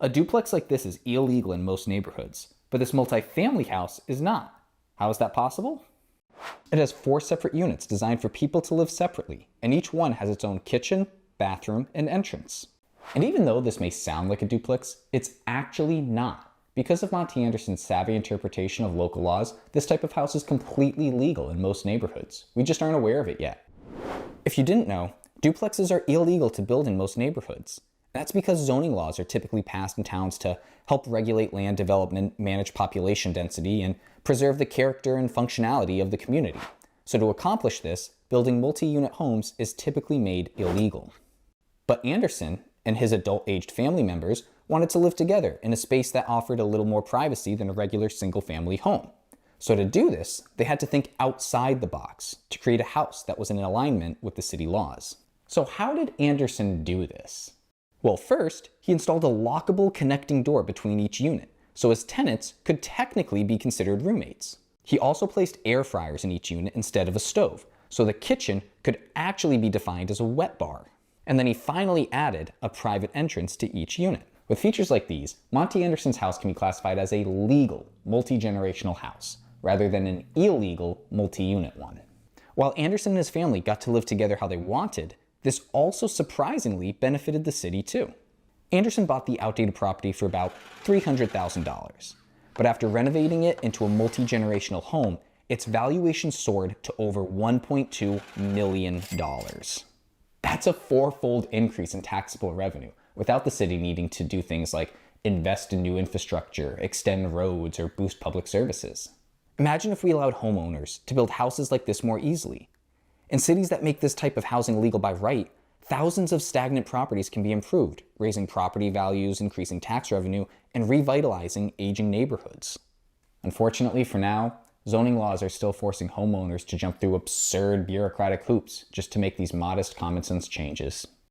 A duplex like this is illegal in most neighborhoods, but this multifamily house is not. How is that possible? It has 4 separate units designed for people to live separately, and each one has its own kitchen, bathroom, and entrance. And even though this may sound like a duplex, it's actually not. Because of Monte Anderson's savvy interpretation of local laws, this type of house is completely legal in most neighborhoods. We just aren't aware of it yet. If you didn't know, duplexes are illegal to build in most neighborhoods. That's because zoning laws are typically passed in towns to help regulate land development, manage population density, and preserve the character and functionality of the community. So to accomplish this, building multi-unit homes is typically made illegal. But Anderson and his adult-aged family members wanted to live together in a space that offered a little more privacy than a regular single-family home. So to do this, they had to think outside the box to create a house that was in alignment with the city laws. So how did Anderson do this? Well, first, he installed a lockable connecting door between each unit, so his tenants could technically be considered roommates. He also placed air fryers in each unit instead of a stove, so the kitchen could actually be defined as a wet bar. And then he finally added a private entrance to each unit. With features like these, Monte Anderson's house can be classified as a legal multi-generational house, rather than an illegal multi-unit one. While Anderson and his family got to live together how they wanted, this also surprisingly benefited the city too. Anderson bought the outdated property for about $300,000, but after renovating it into a multi-generational home, its valuation soared to over $1.2 million. That's a 4-fold increase in taxable revenue, without the city needing to do things like invest in new infrastructure, extend roads, or boost public services. Imagine if we allowed homeowners to build houses like this more easily. In cities that make this type of housing legal by right, thousands of stagnant properties can be improved, raising property values, increasing tax revenue, and revitalizing aging neighborhoods. Unfortunately for now, zoning laws are still forcing homeowners to jump through absurd bureaucratic hoops just to make these modest common sense changes.